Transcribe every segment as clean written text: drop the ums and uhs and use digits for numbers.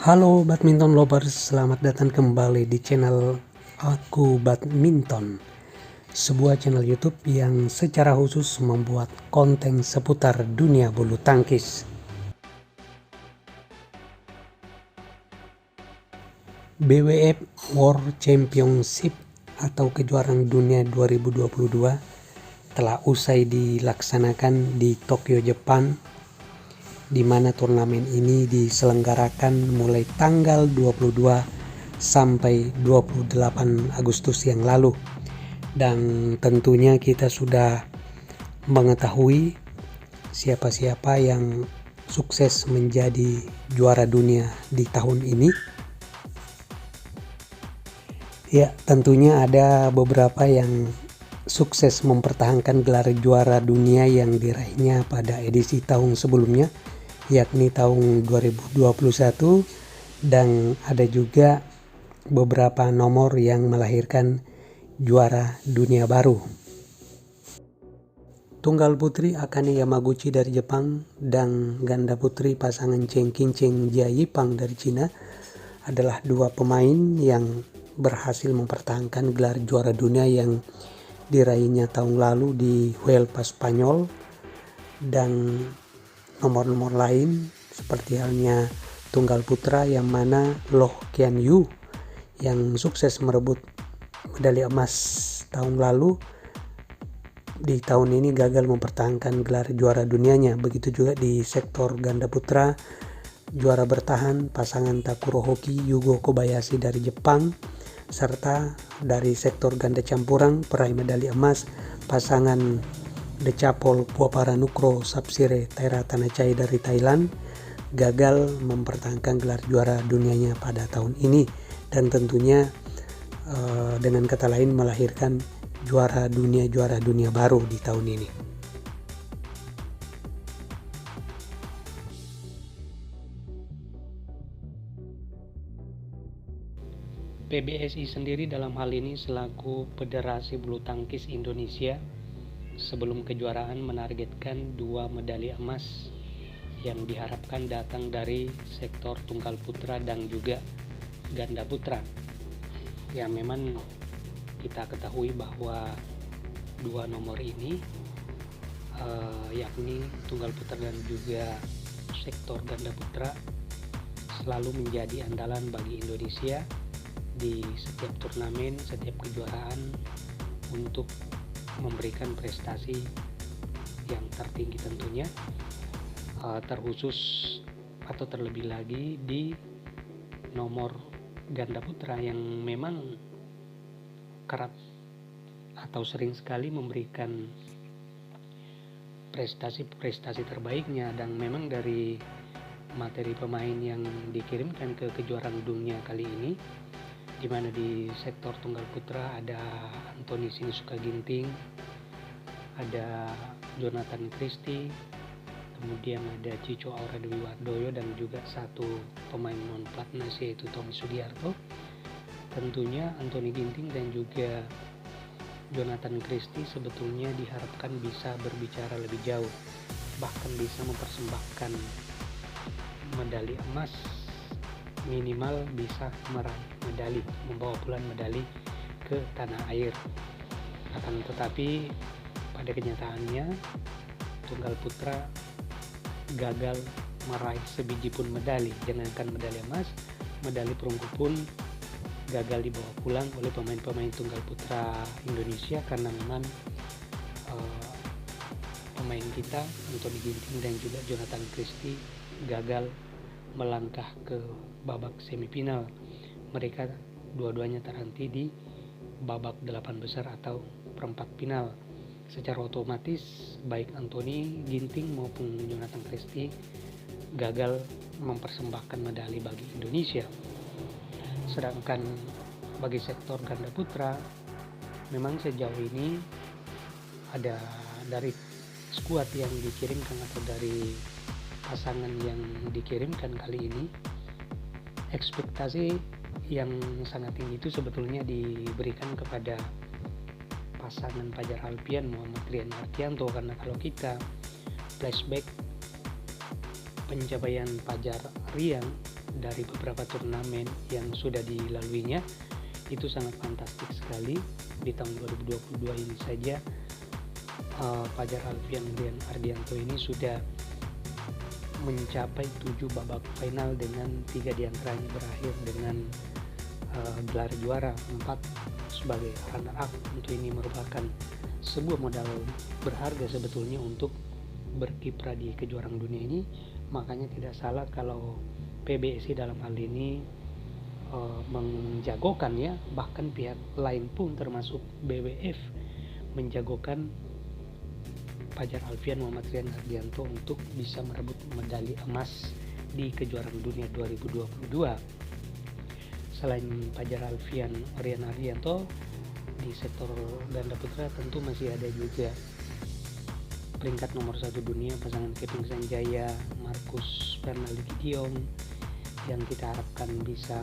Halo badminton lovers, selamat datang kembali di channel Aku Badminton, sebuah channel YouTube yang secara khusus membuat konten seputar dunia bulu tangkis. BWF World Championship atau kejuaraan dunia 2022 telah usai dilaksanakan di Tokyo, Jepang, di mana turnamen ini diselenggarakan mulai tanggal 22 sampai 28 Agustus yang lalu. Dan tentunya kita sudah mengetahui siapa-siapa yang sukses menjadi juara dunia di tahun ini. Ya, tentunya ada beberapa yang sukses mempertahankan gelar juara dunia yang diraihnya pada edisi tahun sebelumnya, yakni tahun 2021, dan ada juga beberapa nomor yang melahirkan juara dunia baru. Tunggal putri Akane Yamaguchi dari Jepang dan ganda putri pasangan Chen Qingchen Jia Yipang dari Cina adalah dua pemain yang berhasil mempertahankan gelar juara dunia yang diraihnya tahun lalu di Huelva, Spanyol. Dan nomor-nomor lain seperti halnya tunggal putra yang mana Loh Kian Yu yang sukses merebut medali emas tahun lalu, di tahun ini gagal mempertahankan gelar juara dunianya. Begitu juga di sektor ganda putra, juara bertahan pasangan Takuro Hoki Yugo Kobayashi dari Jepang, serta dari sektor ganda campuran peraih medali emas pasangan Decapol Puaparanukroh Sapsire Taira Tanachai dari Thailand gagal mempertahankan gelar juara dunianya pada tahun ini, dan tentunya dengan kata lain melahirkan juara dunia baru di tahun ini. PBSI sendiri dalam hal ini selaku Federasi Bulu Tangkis Indonesia sebelum kejuaraan menargetkan 2 medali emas yang diharapkan datang dari sektor tunggal putra dan juga ganda putra. Ya, memang kita ketahui bahwa 2 nomor ini yakni tunggal putra dan juga sektor ganda putra selalu menjadi andalan bagi Indonesia di setiap turnamen, setiap kejuaraan untuk memberikan prestasi yang tertinggi tentunya, terkhusus atau terlebih lagi di nomor ganda putra yang memang kerap atau sering sekali memberikan prestasi terbaiknya. Dan memang dari materi pemain yang dikirimkan ke kejuaraan dunia kali ini, di mana di sektor tunggal putra ada Anthony Sinisuka Ginting, ada Jonathan Christie, kemudian ada Cico Aura Dewi Wardoyo, dan juga satu pemain non platnas yaitu Tommy Sugiarto. Tentunya Anthony Ginting dan juga Jonathan Christie sebetulnya diharapkan bisa berbicara lebih jauh, bahkan bisa mempersembahkan medali emas, minimal bisa meraih medali, membawa pulang medali ke tanah air. Akan tetapi pada kenyataannya tunggal putra gagal meraih sebiji pun medali, jangankan medali emas, medali perunggu pun gagal dibawa pulang oleh pemain-pemain tunggal putra Indonesia, karena memang pemain kita Anthony Ginting dan juga Jonathan Christie gagal melangkah ke babak semifinal. Mereka dua-duanya terhenti di babak 8 besar atau perempat final. Secara otomatis baik Anthony Ginting maupun Jonathan Christie gagal mempersembahkan medali bagi Indonesia. Sedangkan bagi sektor ganda putra, memang sejauh ini ada dari skuad yang dikirimkan atau dari pasangan yang dikirimkan kali ini, ekspektasi yang sangat tinggi itu sebetulnya diberikan kepada pasangan Fajar Alfian Muhammad Rian Artianto, karena kalau kita flashback pencapaian Fajar Rian dari beberapa turnamen yang sudah dilaluinya itu sangat fantastik sekali. Di tahun 2022 ini saja Fajar Alfian dan Ardianto ini sudah mencapai 7 babak final dengan 3 diantaranya berakhir dengan gelar juara, 4 sebagai runner up. Tentu ini merupakan sebuah modal berharga sebetulnya untuk berkiprah di kejuaraan dunia ini. Makanya tidak salah kalau PBSI dalam hal ini menjagokan ya, bahkan pihak lain pun termasuk BWF menjagokan Fajar Alfian Muhammad Rian Ardianto untuk bisa merebut medali emas di kejuaraan dunia 2022. Selain Fajar Alfian Rian Ardianto, di sektor ganda putra tentu masih ada juga peringkat nomor 1 dunia pasangan Kevin Sanjaya, Marcus Fernaldi Gideon, yang kita harapkan bisa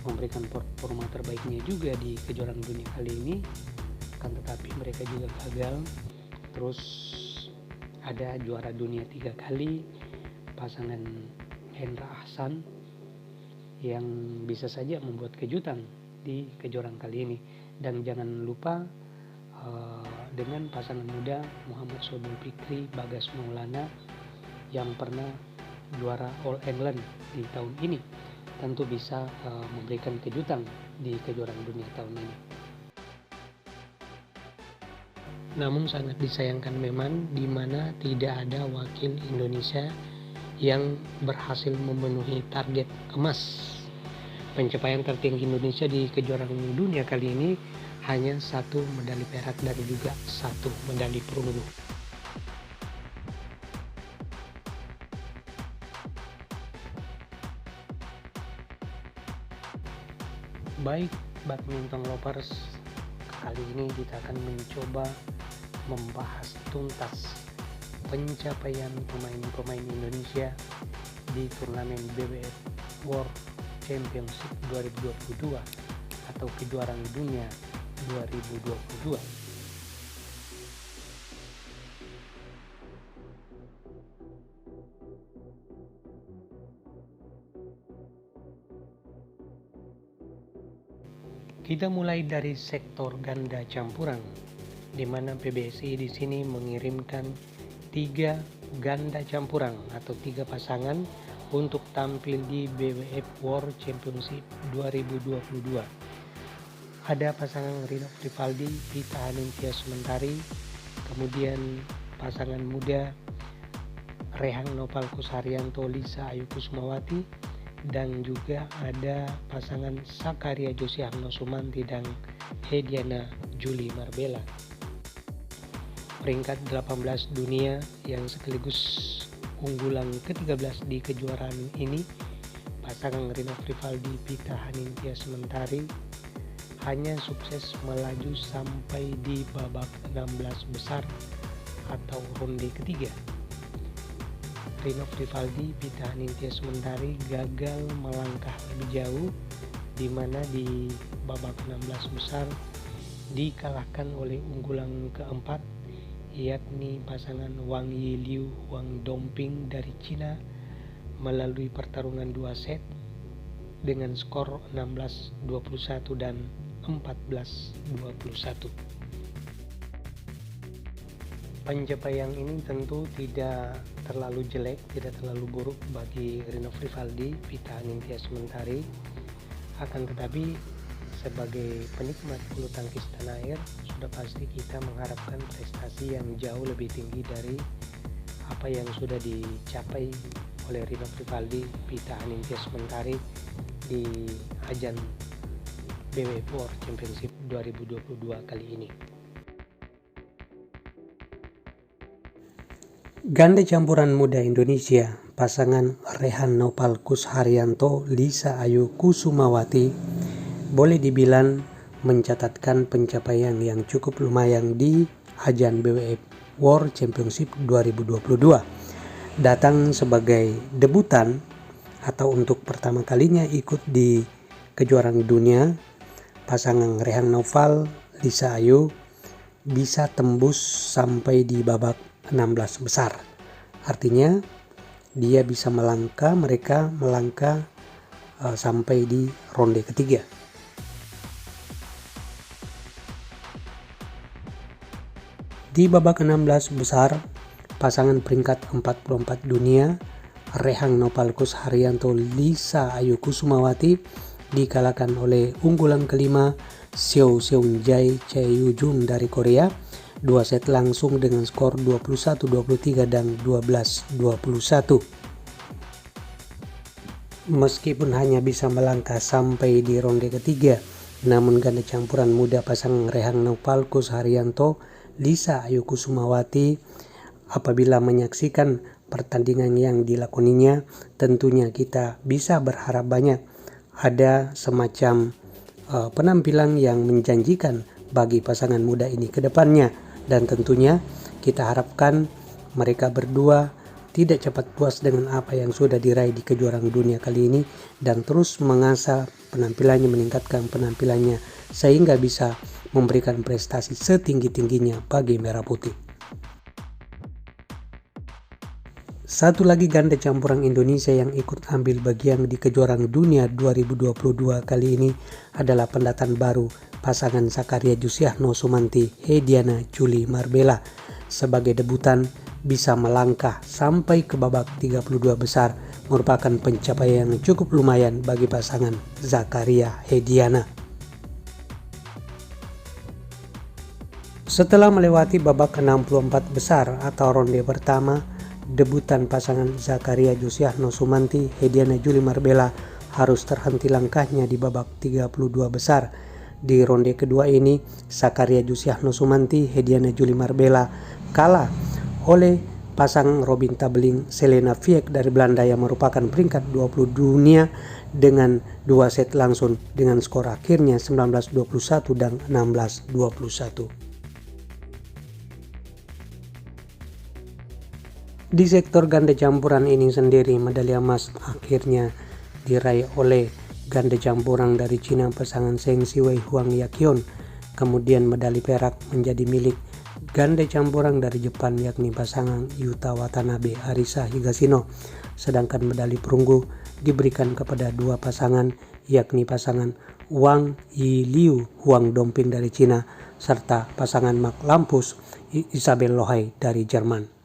memberikan performa terbaiknya juga di kejuaraan dunia kali ini. Kan tetapi mereka juga gagal. Terus ada juara dunia 3 kali pasangan Hendra Ahsan yang bisa saja membuat kejutan di kejuaraan kali ini. Dan jangan lupa dengan pasangan muda Muhammad Sobul Fikri, Bagas Maulana yang pernah juara All England di tahun ini, tentu bisa memberikan kejutan di kejuaraan dunia tahun ini. Namun sangat disayangkan memang di mana tidak ada wakil Indonesia yang berhasil memenuhi target emas. Pencapaian tertinggi Indonesia di kejuaraan dunia kali ini hanya 1 medali perak dan juga 1 medali perunggu. Baik badminton lovers, kali ini kita akan mencoba membahas tuntas pencapaian pemain-pemain Indonesia di turnamen BWF World Championship 2022 atau kejuaraan dunia 2022. Kita mulai dari sektor ganda campuran, di mana PBSI di sini mengirimkan 3 ganda campuran atau 3 pasangan untuk tampil di BWF World Championship 2022. Ada pasangan Rino Rivaldi, Pita Hanintya Sumentari, kemudian pasangan muda Rehang Nopal Kusharyanto, Lisa Ayu Kusumawati, dan juga ada pasangan Sakaria Josiahno Sumanti dan Hediana Juli Marbella. Peringkat 18 dunia yang sekaligus unggulan ke-13 di kejuaraan ini, pasangan Rino Rivaldi, Pita Hanintya Sumentari hanya sukses melaju sampai di babak 16 besar atau ronde ketiga. Rino Rivaldi, Pita Hanintya Sumentari gagal melangkah lebih jauh, di mana di babak 16 besar dikalahkan oleh unggulan keempat, yakni pasangan Wang Yiliu Wang Dongping dari Cina melalui pertarungan 2 set dengan skor 16-21 dan 14-21. Pencapaian ini tentu tidak terlalu jelek, tidak terlalu buruk bagi Rino Rivaldi, Pita Hanintya Sumentari. Akan tetapi sebagai penikmat bulu tangkis tanah air, sudah pasti kita mengharapkan prestasi yang jauh lebih tinggi dari apa yang sudah dicapai oleh Rino Rivaldi, Pita Hanintya Sumentari di ajang BWF World Championship 2022 kali ini. Ganda campuran muda Indonesia, pasangan Rehan Nopal Kusharyanto, Lisa Ayu Kusumawati boleh dibilang mencatatkan pencapaian yang cukup lumayan di ajang BWF World Championship 2022. Datang sebagai debutan atau untuk pertama kalinya ikut di kejuaraan dunia, pasangan Rehan Nopal, Lisa Ayu bisa tembus sampai di babak 16 besar. Artinya mereka melangkah sampai di ronde ketiga. Di babak 16 besar, pasangan peringkat 44 dunia Rehang Nopalkus Haryanto Lisa Ayu Kusumawati dikalahkan oleh unggulan kelima Seo Seung Jae Chae Jung dari Korea 2 set langsung dengan skor 21-23 dan 12-21. Meskipun hanya bisa melangkah sampai di ronde ketiga, namun ganda campuran muda pasangan Rehang Nopalkus Haryanto Lisa Ayu Kusumawati apabila menyaksikan pertandingan yang dilakoninya, tentunya kita bisa berharap banyak ada semacam penampilan yang menjanjikan bagi pasangan muda ini ke depannya, dan tentunya kita harapkan mereka berdua tidak cepat puas dengan apa yang sudah diraih di kejuaraan dunia kali ini dan terus mengasah penampilannya, meningkatkan penampilannya sehingga bisa memberikan prestasi setinggi-tingginya bagi Merah Putih. Satu lagi ganda campuran Indonesia yang ikut ambil bagian di kejuaraan dunia 2022 kali ini adalah pendatang baru pasangan Zakaria Jusyahno Sumanti Hediana Juli Marbella. Sebagai debutan bisa melangkah sampai ke babak 32 besar merupakan pencapaian yang cukup lumayan bagi pasangan Zakaria Hediana. Setelah melewati babak 64 besar atau ronde pertama, debutan pasangan Zakaria Jusyahno Sumanti Hediana Juli Marbella harus terhenti langkahnya di babak 32 besar. Di ronde kedua ini, Zakaria Jusyahno Sumanti Hediana Juli Marbella kalah oleh pasangan Robin Tabeling Selena Fiek dari Belanda yang merupakan peringkat 20 dunia dengan 2 set langsung dengan skor akhirnya 19-21 dan 16-21. Di sektor ganda campuran ini sendiri, medali emas akhirnya diraih oleh ganda campuran dari Cina pasangan Zheng Siwei Huang Yaqion. Kemudian medali perak menjadi milik ganda campuran dari Jepang yakni pasangan Yuta Watanabe Arisa Higashino. Sedangkan medali perunggu diberikan kepada dua pasangan yakni pasangan Wang Yiliu Huang Dongping dari Cina serta pasangan Mark Lampus Isabel Lohai dari Jerman.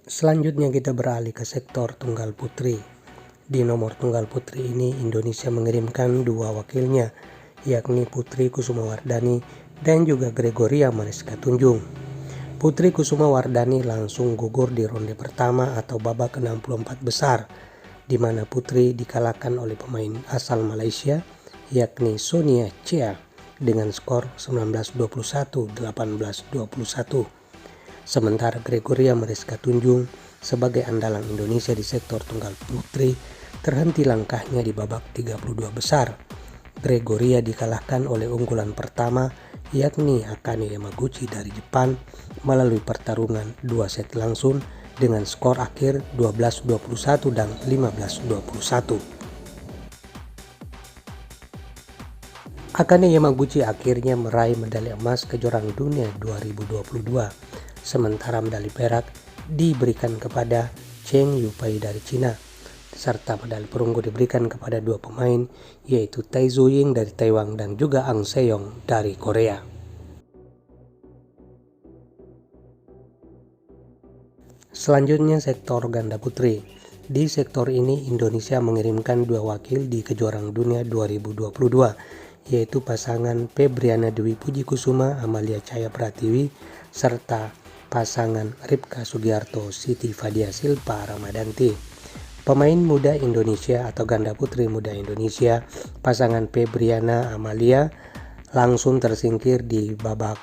Selanjutnya kita beralih ke sektor tunggal putri. Di nomor tunggal putri ini Indonesia mengirimkan dua wakilnya yakni Putri Kusumawardhani dan juga Gregoria Mariska Tunjung. Putri Kusumawardhani langsung gugur di ronde pertama atau babak 64 besar di mana Putri dikalahkan oleh pemain asal Malaysia yakni Sonia Chia dengan skor 19-21, 18-21. Sementara Gregoria Mariska Tunjung sebagai andalan Indonesia di sektor tunggal putri terhenti langkahnya di babak 32 besar. Gregoria dikalahkan oleh unggulan pertama yakni Akane Yamaguchi dari Jepang melalui pertarungan 2 set langsung dengan skor akhir 12-21 dan 15-21. Akane Yamaguchi akhirnya meraih medali emas kejuaraan dunia 2022. Sementara medali perak diberikan kepada Cheng Yufei dari Cina, serta medali perunggu diberikan kepada dua pemain yaitu Tai Tzu-ying dari Taiwan dan juga Ang Se-yong dari Korea. Selanjutnya sektor ganda putri. Di sektor ini Indonesia mengirimkan dua wakil di kejuaraan dunia 2022 yaitu pasangan Febriana Dewi Puji Kusuma Amalia Chaya Pratiwi serta pasangan Ripka Sugiarto Siti Fadia Silpa Ramadanti. Pemain muda Indonesia atau ganda putri muda Indonesia pasangan Febriana Amalia langsung tersingkir di babak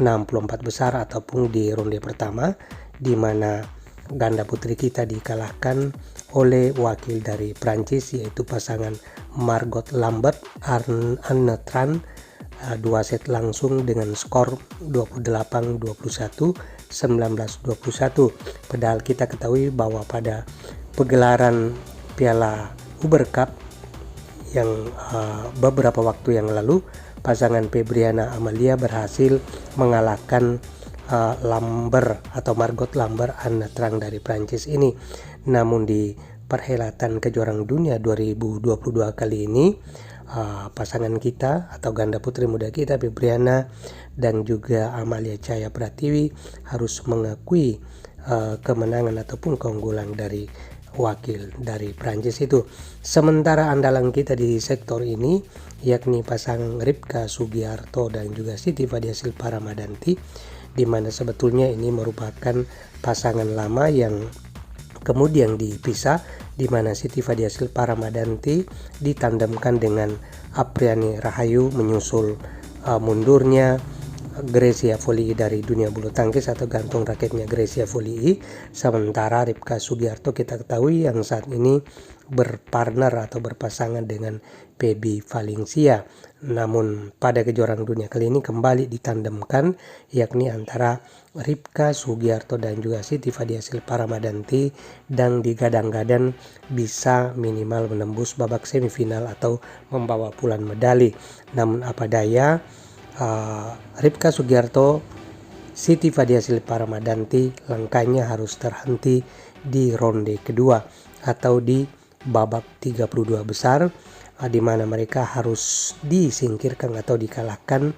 64 besar ataupun di ronde pertama di mana ganda putri kita dikalahkan oleh wakil dari Prancis yaitu pasangan Margot Lambert Anne Tran 2 set langsung dengan skor 28-21, 19-21. Padahal kita ketahui bahwa pada pegelaran Piala Uber Cup yang beberapa waktu yang lalu pasangan Febriana Amalia berhasil mengalahkan Lambert atau Margot Lambert Anne Trang dari Prancis ini. Namun di perhelatan kejuaraan dunia 2022 kali ini, pasangan kita atau ganda putri muda kita, Febriana dan juga Amalia Chaya Pratiwi harus mengakui kemenangan ataupun keunggulan dari wakil dari Prancis itu. Sementara andalan kita di sektor ini yakni pasangan Ripka Sugiarto dan juga Siti Fadia Silva Ramadanti, di mana sebetulnya ini merupakan pasangan lama yang kemudian dipisah, di mana Siti Fadia Silva Ramadanti ditandemkan dengan Apriani Rahayu menyusul mundurnya Grecia Folii dari dunia bulu tangkis atau gantung raketnya Grecia Folii. Sementara Ripka Sugiarto kita ketahui yang saat ini berpartner atau berpasangan dengan Pebi Valencia. Namun pada kejuaraan dunia kali ini kembali ditandemkan, yakni antara Ripka Sugiarto dan juga Siti Fadia Silva Ramadanti, dan digadang-gadang bisa minimal menembus babak semifinal atau membawa pulang medali. Namun apa daya, Ripka Sugiarto, Siti Fadia Silva Ramadanti langkahnya harus terhenti di ronde kedua atau di babak 32 besar, di mana mereka harus disingkirkan atau dikalahkan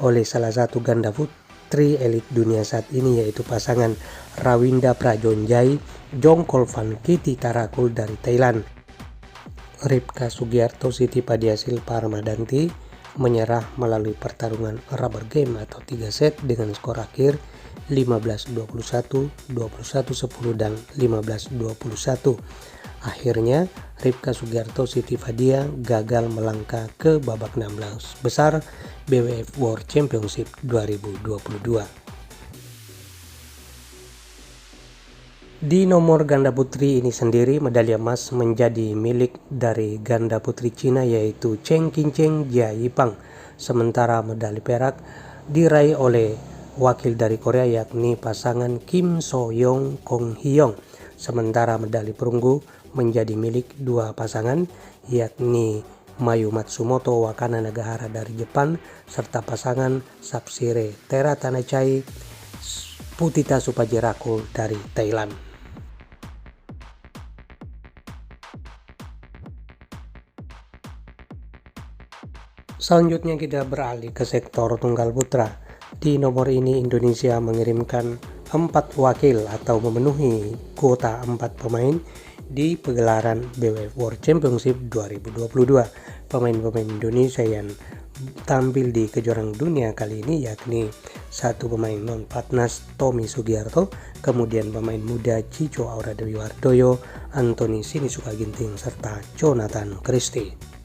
oleh salah satu ganda putri elit dunia saat ini, yaitu pasangan Rawinda Prajonjai Jongkol Van Kiti Tarakul dari Thailand. Ripka Sugiarto, Siti Fadia Silva Ramadanti menyerah melalui pertarungan rubber game atau 3 set dengan skor akhir 15-21, 21-10 dan 15-21. Akhirnya Ripka Sugiarto, Siti Fadia gagal melangkah ke babak 16 besar BWF World Championship 2022. Di nomor ganda putri ini sendiri, medali emas menjadi milik dari ganda putri Cina yaitu Chen Qingchen Jia Yipang. Sementara medali perak diraih oleh wakil dari Korea yakni pasangan Kim So-young Kong Hee-young. Sementara medali perunggu menjadi milik dua pasangan yakni Mayu Matsumoto Wakana Nagahara dari Jepang serta pasangan Sapsire Teratanachai Putita Supajiraku dari Thailand. Selanjutnya kita beralih ke sektor tunggal putra. Di nomor ini Indonesia mengirimkan 4 wakil atau memenuhi kuota 4 pemain di pegelaran BWF World Championship 2022. Pemain-pemain Indonesia yang tampil di kejuaraan dunia kali ini yakni satu pemain non platnas Tommy Sugiarto, kemudian pemain muda Cico Aura Dewi Wardoyo, Anthony Sinisuka Ginting serta Jonathan Christie.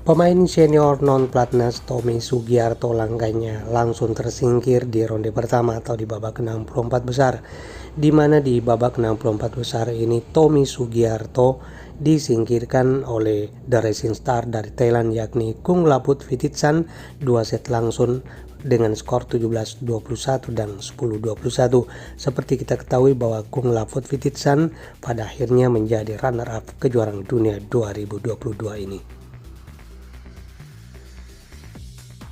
Pemain senior non platnas Tommy Sugiarto langkahnya langsung tersingkir di ronde pertama atau di babak 64 besar, di mana di babak 64 besar ini Tommy Sugiarto disingkirkan oleh The Rising Star dari Thailand yakni Kunglapuit Phititsan 2 set langsung dengan skor 17-21 dan 10-21. Seperti kita ketahui bahwa Kunglapuit Phititsan pada akhirnya menjadi runner up kejuaraan dunia 2022 ini.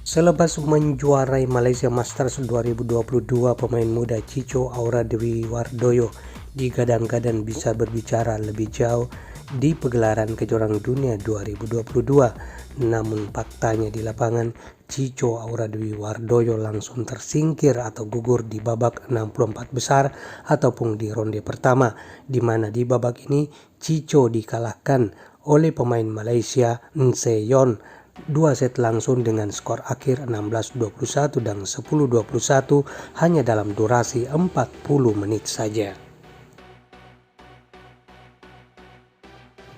Selepas menjuarai Malaysia Masters 2022, pemain muda Cico Aura Dewi Wardoyo digadang-gadang bisa berbicara lebih jauh di pegelaran kejuaraan dunia 2022. Namun faktanya di lapangan, Cico Aura Dewi Wardoyo langsung tersingkir atau gugur di babak 64 besar ataupun di ronde pertama, di mana di babak ini Cico dikalahkan oleh pemain Malaysia Nseyon 2 set langsung dengan skor akhir 16-21 dan 10-21 hanya dalam durasi 40 menit saja.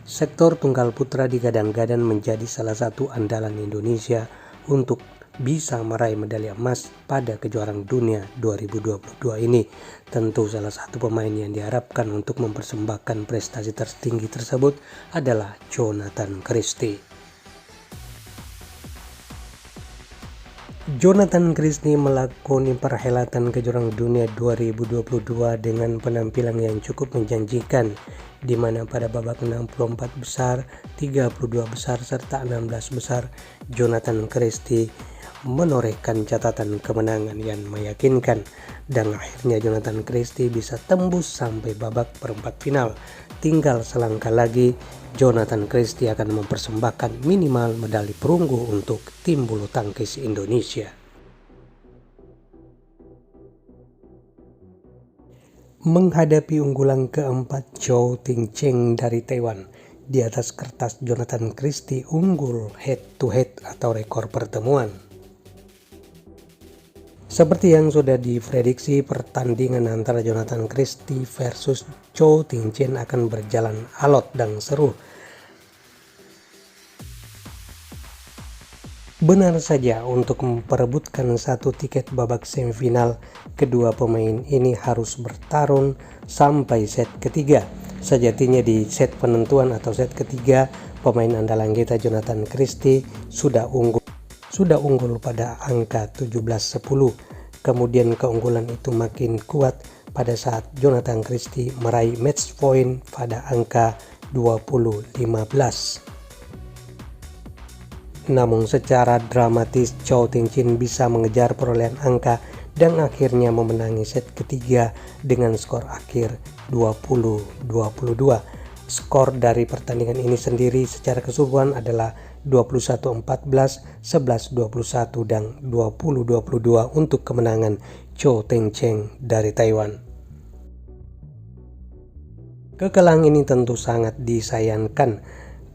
Sektor tunggal putra digadang-gadang menjadi salah satu andalan Indonesia untuk bisa meraih medali emas pada kejuaraan dunia 2022 ini. Tentu salah satu pemain yang diharapkan untuk mempersembahkan prestasi tertinggi tersebut adalah Jonathan Christie. Jonathan Christie melakoni perhelatan kejuaraan dunia 2022 dengan penampilan yang cukup menjanjikan, di mana pada babak 64 besar, 32 besar serta 16 besar Jonathan Christie menorehkan catatan kemenangan yang meyakinkan, dan akhirnya Jonathan Christie bisa tembus sampai babak perempat final. Tinggal selangkah lagi, Jonathan Christie akan mempersembahkan minimal medali perunggu untuk tim bulu tangkis Indonesia. Menghadapi unggulan keempat Chou Ting-cheng dari Taiwan, di atas kertas Jonathan Christie unggul head to head atau rekor pertemuan. Seperti yang sudah diprediksi, pertandingan antara Jonathan Christie versus Chou Ting-cheng akan berjalan alot dan seru. Benar saja, untuk memperebutkan satu tiket babak semifinal, kedua pemain ini harus bertarung sampai set ketiga. Sejatinya di set penentuan atau set ketiga, pemain andalan kita Jonathan Christie sudah unggul pada angka 17-10. Kemudian keunggulan itu makin kuat pada saat Jonathan Christie meraih match point pada angka 20-15. Namun secara dramatis Chou Ting-cheng bisa mengejar perolehan angka dan akhirnya memenangi set ketiga dengan skor akhir 20-22. Skor dari pertandingan ini sendiri secara keseluruhan adalah 21-14, 11-21 dan 20-22 untuk kemenangan Chou Ting-cheng dari Taiwan. Kekalahan ini tentu sangat disayangkan,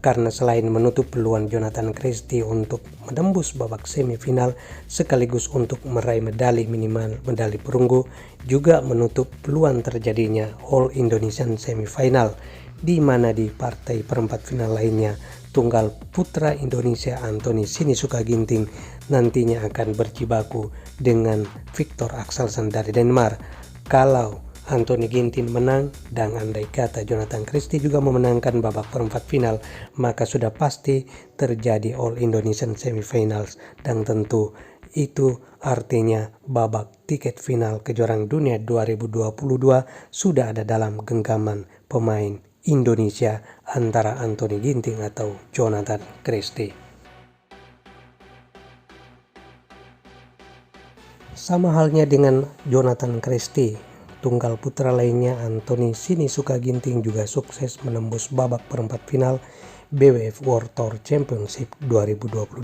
karena selain menutup peluang Jonathan Christie untuk menembus babak semifinal sekaligus untuk meraih medali minimal medali perunggu, juga menutup peluang terjadinya All Indonesian Semifinal, di mana di partai perempat final lainnya tunggal putra Indonesia Anthony Sinisuka Ginting nantinya akan berjibaku dengan Viktor Axelsen dari Denmark. Kalau Anthony Ginting menang dan andai kata Jonathan Christie juga memenangkan babak perempat final, maka sudah pasti terjadi All Indonesian Semifinals, dan tentu itu artinya babak tiket final kejuaraan dunia 2022 sudah ada dalam genggaman pemain Indonesia antara Anthony Ginting atau Jonathan Christie. Sama halnya dengan Jonathan Christie, tunggal putra lainnya Anthony Sinisuka Ginting juga sukses menembus babak perempat final BWF World Tour Championship 2022.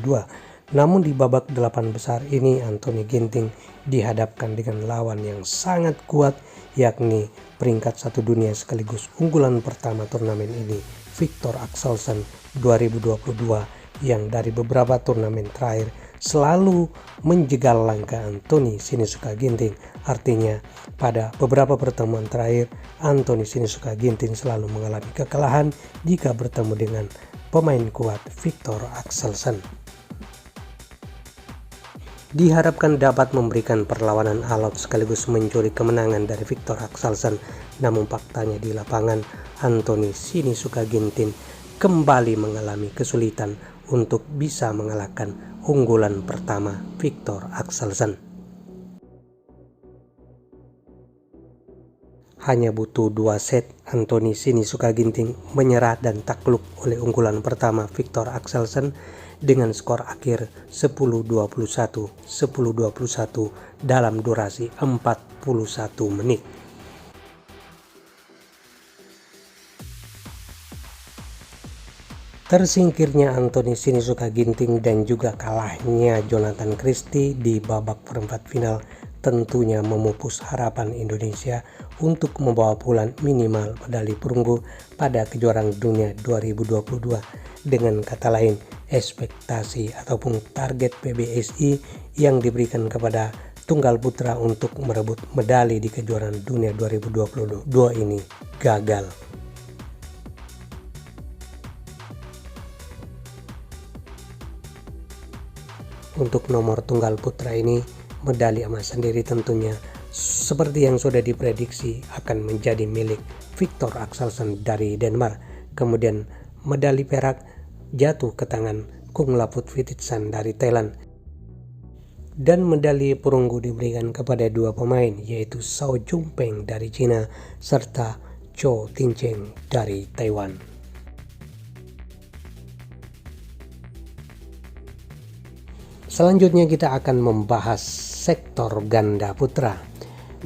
Namun di babak 8 besar ini Anthony Ginting dihadapkan dengan lawan yang sangat kuat, yakni peringkat 1 dunia sekaligus unggulan pertama turnamen ini, Viktor Axelsen 2022, yang dari beberapa turnamen terakhir selalu menjegal langkah Anthony Sinisuka Ginting. Artinya pada beberapa pertemuan terakhir Anthony Sinisuka Ginting selalu mengalami kekalahan jika bertemu dengan pemain kuat Viktor Axelsen. Diharapkan dapat memberikan perlawanan alot sekaligus mencuri kemenangan dari Viktor Axelsen, namun faktanya di lapangan Anthony Sinisuka Ginting kembali mengalami kesulitan untuk bisa mengalahkan unggulan pertama Viktor Axelsen. Hanya butuh 2 set, Anthony Sinisuka Ginting menyerah dan takluk oleh unggulan pertama Viktor Axelsen dengan skor akhir 10-21, 10-21 dalam durasi 41 menit. Tersingkirnya Anthony Sinisuka Ginting dan juga kalahnya Jonathan Christie di babak perempat final tentunya memupus harapan Indonesia untuk membawa pulang minimal medali perunggu pada kejuaraan dunia 2022. Dengan kata lain, ekspektasi ataupun target PBSI yang diberikan kepada tunggal putra untuk merebut medali di kejuaraan dunia 2022 ini gagal. Untuk nomor tunggal putra ini, medali emas sendiri tentunya seperti yang sudah diprediksi akan menjadi milik Viktor Axelsen dari Denmark. Kemudian medali perak jatuh ke tangan Kunglavut Phititsan dari Thailand. Dan medali perunggu diberikan kepada 2 pemain, yaitu Zhao Jungpeng dari Cina serta Chou Ting-cheng dari Taiwan. Selanjutnya kita akan membahas sektor ganda putra.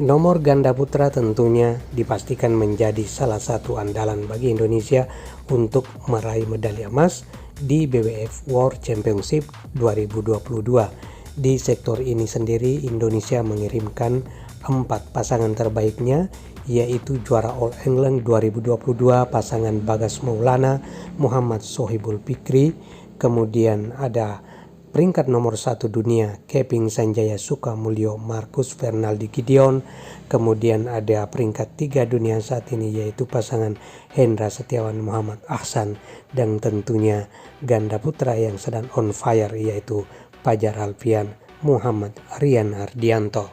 Nomor ganda putra tentunya dipastikan menjadi salah satu andalan bagi Indonesia untuk meraih medali emas di BWF World Championship 2022. Di sektor ini sendiri Indonesia mengirimkan 4 pasangan terbaiknya, yaitu juara All England 2022 pasangan Bagas Maulana Muhammad Sohibul Fikri, kemudian ada peringkat nomor 1 dunia Keping Sanjaya Sukamulyo Marcus Fernaldi Gideon, kemudian ada peringkat 3 dunia saat ini yaitu pasangan Hendra Setiawan Muhammad Ahsan, dan tentunya ganda putra yang sedang on fire yaitu Fajar Alfian Muhammad Rian Ardianto.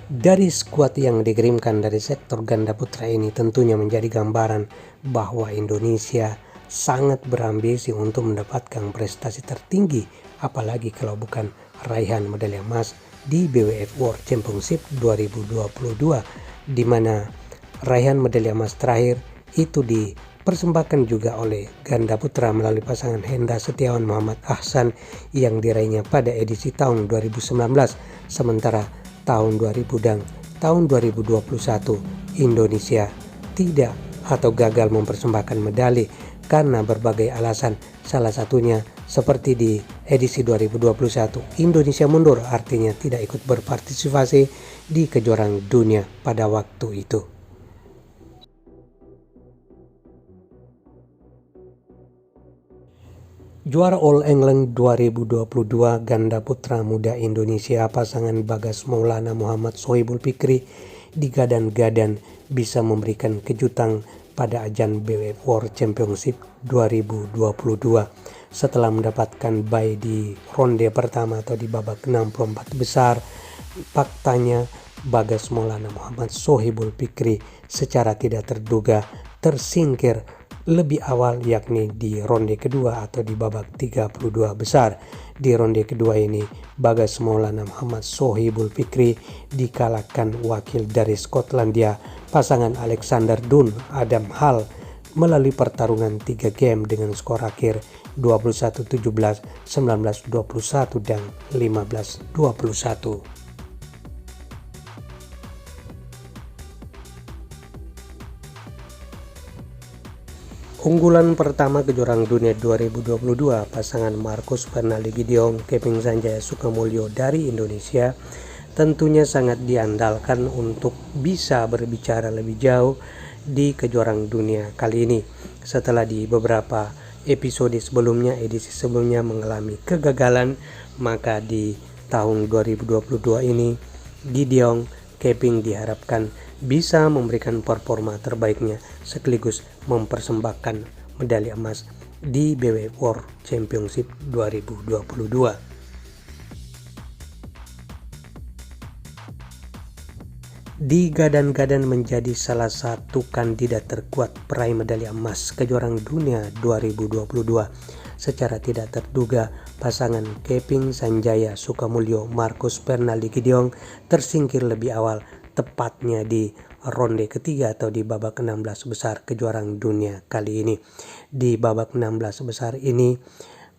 Dari skuad yang dikirimkan dari sektor ganda putra ini tentunya menjadi gambaran bahwa Indonesia sangat berambisi untuk mendapatkan prestasi tertinggi, apalagi kalau bukan raihan medali emas di BWF World Championship 2022, di mana raihan medali emas terakhir itu dipersembahkan juga oleh ganda putra melalui pasangan Hendra Setiawan Muhammad Ahsan yang diraihnya pada edisi tahun 2019, sementara tahun 2000 dan tahun 2021 Indonesia tidak atau gagal mempersembahkan medali karena berbagai alasan, salah satunya seperti di edisi 2021 Indonesia mundur, artinya tidak ikut berpartisipasi di kejuaraan dunia pada waktu itu. Juara All England 2022 ganda putra muda Indonesia pasangan Bagas Maulana Muhammad Sohibul Fikri digadang-gadang bisa memberikan kejutan pada ajang BWF World Championship 2022 setelah mendapatkan bye di ronde pertama atau di babak 64 besar. Faktanya Bagas Maulana Muhammad Sohibul Fikri secara tidak terduga tersingkir lebih awal, yakni di ronde kedua atau di babak 32 besar. Di ronde kedua ini Bagas Maulana Muhammad Sohibul Fikri dikalahkan wakil dari Skotlandia pasangan Alexander Dunn Adam Hall melalui pertarungan 3 game dengan skor akhir 21-17, 19-21 dan 15-21. Unggulan pertama kejuaraan dunia 2022 pasangan Marcus Fernaldi Gideon Keping Sanjaya Sukamulyo dari Indonesia tentunya sangat diandalkan untuk bisa berbicara lebih jauh di kejuaraan dunia kali ini. Setelah di beberapa episode sebelumnya, edisi sebelumnya mengalami kegagalan, maka di tahun 2022 ini Gideon Keping diharapkan bisa memberikan performa terbaiknya sekaligus mempersembahkan medali emas di BWF World Championship 2022. Digadang-gadang menjadi salah satu kandidat terkuat peraih medali emas kejuaraan dunia 2022. Secara tidak terduga, pasangan Keping Sanjaya Sukamulyo Marcus Fernaldi Gideon tersingkir lebih awal, tepatnya di ronde ketiga atau di babak 16 besar kejuaraan dunia kali ini. Di babak 16 besar ini,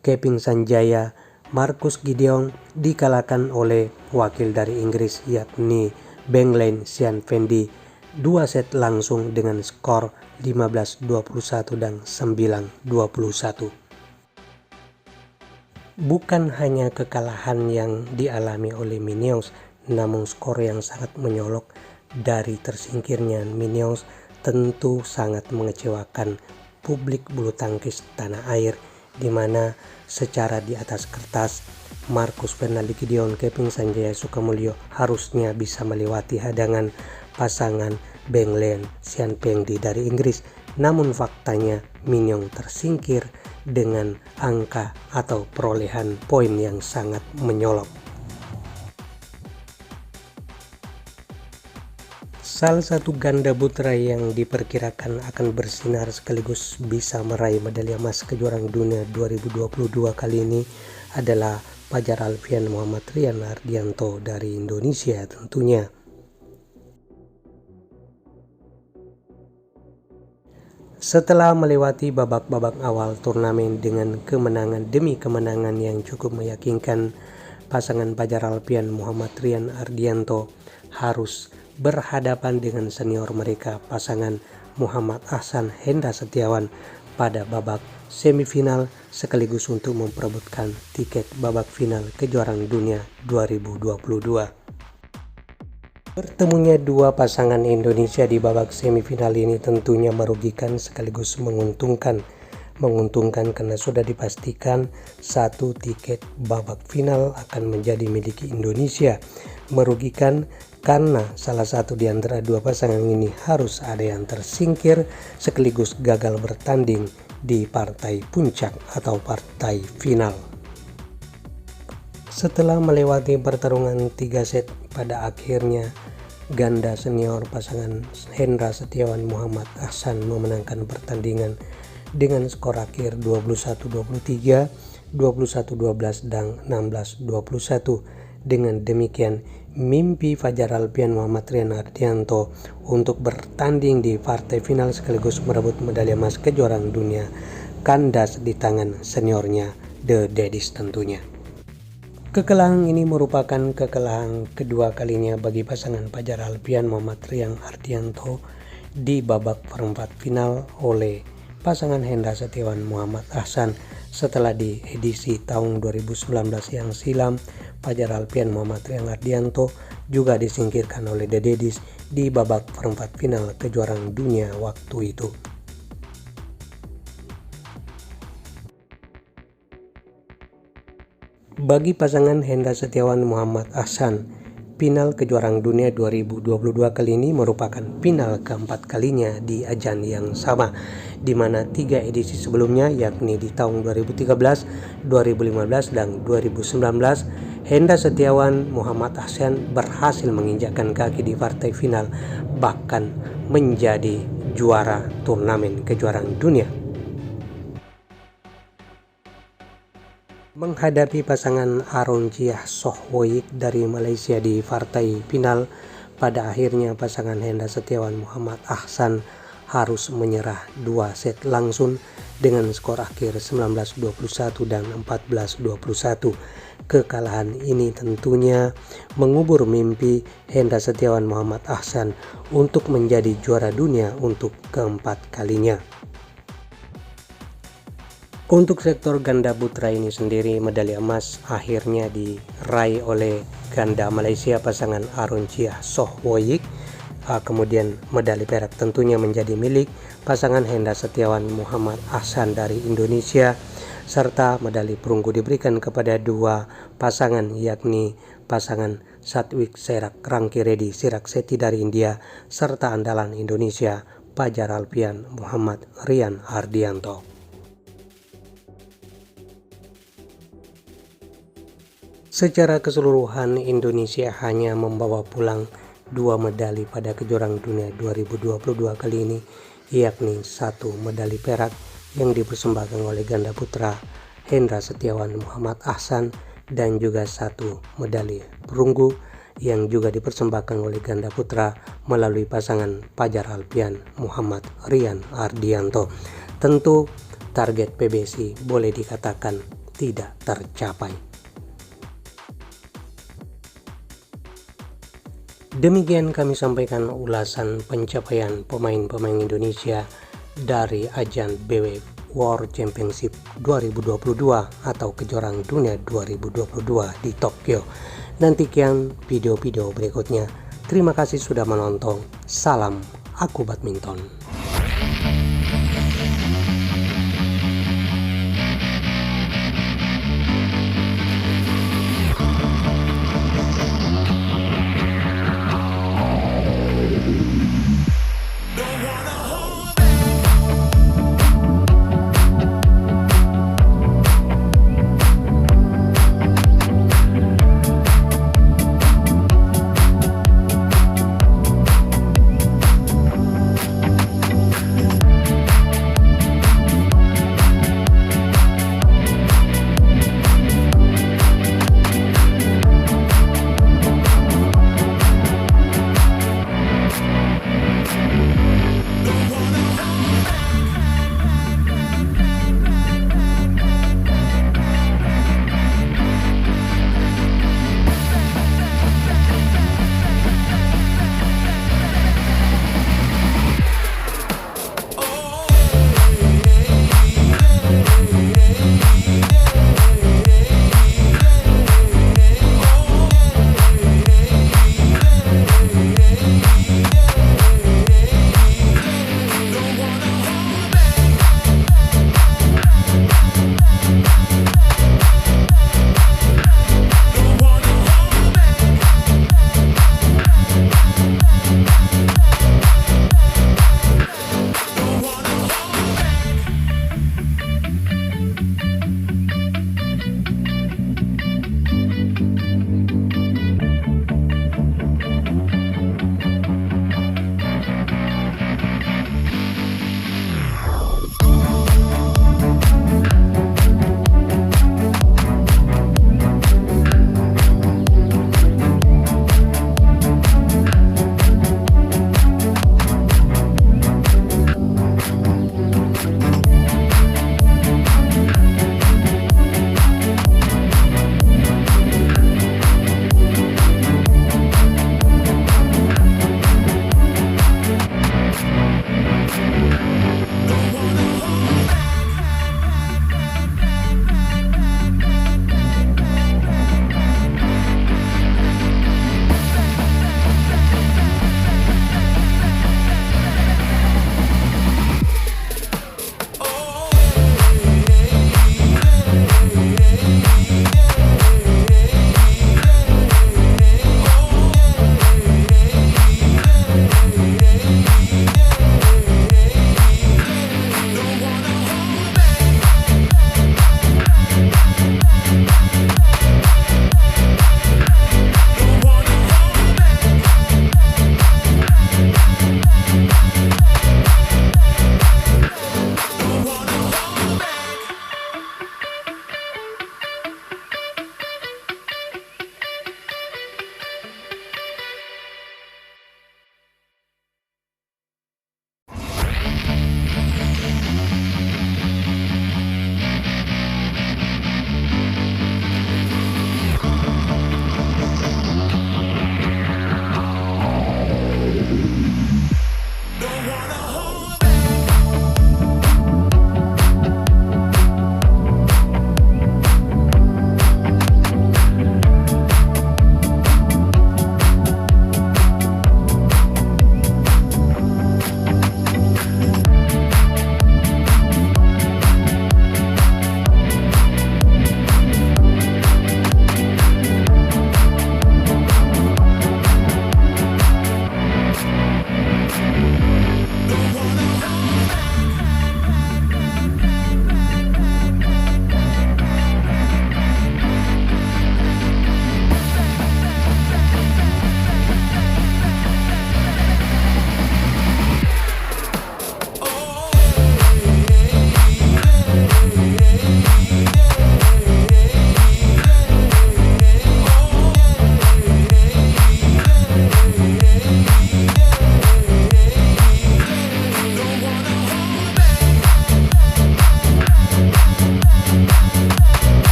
Keping Sanjaya Marcus Gideon dikalahkan oleh wakil dari Inggris yakni Benglen Sian Fendi 2 set langsung dengan skor 15-21 dan 9-21. Bukan hanya kekalahan yang dialami oleh Minions, namun skor yang sangat menyolok dari tersingkirnya Minions tentu sangat mengecewakan publik bulu tangkis tanah air, di mana secara di atas kertas Marcus Fernaldi Gideon Keping Sanjaya Sukamulyo harusnya bisa melewati hadangan pasangan Benglen Sian Fendi dari Inggris, namun faktanya Minions tersingkir dengan angka atau perolehan poin yang sangat menyolok. Salah satu ganda putra yang diperkirakan akan bersinar sekaligus bisa meraih medali emas kejuaraan dunia 2022 kali ini adalah Fajar Alfian Muhammad Rian Ardianto dari Indonesia tentunya. Setelah melewati babak-babak awal turnamen dengan kemenangan demi kemenangan yang cukup meyakinkan, pasangan Fajar Alfian Muhammad Rian Ardianto harus berhadapan dengan senior mereka pasangan Muhammad Ahsan Hendra Setiawan pada babak semifinal sekaligus untuk memperebutkan tiket babak final kejuaraan dunia 2022. Bertemunya dua pasangan Indonesia di babak semifinal ini tentunya merugikan sekaligus menguntungkan karena sudah dipastikan satu tiket babak final akan menjadi milik Indonesia. Merugikan karena salah satu di antara dua pasangan ini harus ada yang tersingkir sekaligus gagal bertanding di partai puncak atau partai final. Setelah melewati pertarungan 3 set, pada akhirnya ganda senior pasangan Hendra Setiawan Muhammad Ahsan memenangkan pertandingan dengan skor akhir 21-23, 21-12 dan 16-21. Dengan demikian, mimpi Fajar Alfian Muhammad Rian Ardianto untuk bertanding di partai final sekaligus merebut medali emas kejuaraan dunia kandas di tangan seniornya The Daddies tentunya. Kekalahan ini merupakan kekalahan kedua kalinya bagi pasangan Fajar Alfian Muhammad Rian Ardianto di babak perempat final oleh pasangan Hendra Setiawan Muhammad Ahsan. Setelah di edisi tahun 2019 yang silam, Fajar Alfian Muhammad Rian Ardianto juga disingkirkan oleh The Daddies di babak perempat final kejuaraan dunia waktu itu. Bagi pasangan Hendra Setiawan Muhammad Ahsan, final kejuaraan dunia 2022 kali ini merupakan final keempat kalinya di ajang yang sama, di mana 3 edisi sebelumnya yakni di tahun 2013, 2015, dan 2019, Hendra Setiawan Muhammad Ahsan berhasil menginjakkan kaki di partai final, bahkan menjadi juara turnamen kejuaraan dunia. Menghadapi pasangan Aaron Chiah Sohwoik dari Malaysia di partai final, pada akhirnya pasangan Hendra Setiawan Muhammad Ahsan harus menyerah 2 set langsung dengan skor akhir 19-21 dan 14-21. Kekalahan ini tentunya mengubur mimpi Hendra Setiawan Muhammad Ahsan untuk menjadi juara dunia untuk keempat kalinya. Untuk sektor ganda putra ini sendiri, medali emas akhirnya diraih oleh ganda Malaysia pasangan Aaron Chiah Sohwoik. Kemudian medali perak tentunya menjadi milik pasangan Hendra Setiawan Muhammad Ahsan dari Indonesia, serta medali perunggu diberikan kepada dua pasangan yakni pasangan Satwik Sairak Rankireddy Sirakseti dari India serta andalan Indonesia Fajar Alfian Muhammad Rian Ardianto. Secara keseluruhan, Indonesia hanya membawa pulang 2 medali pada kejuaraan dunia 2022 kali ini, yakni 1 medali perak yang dipersembahkan oleh ganda putra Hendra Setiawan Muhammad Ahsan dan juga 1 medali perunggu yang juga dipersembahkan oleh ganda putra melalui pasangan Fajar Alfian Muhammad Rian Ardianto. Tentu target PBSI boleh dikatakan tidak tercapai. Demikian kami sampaikan ulasan pencapaian pemain-pemain Indonesia dari ajang BWF World Championship 2022 atau kejuaraan dunia 2022 di Tokyo. Nantikan video-video berikutnya. Terima kasih sudah menonton. Salam Aku Badminton.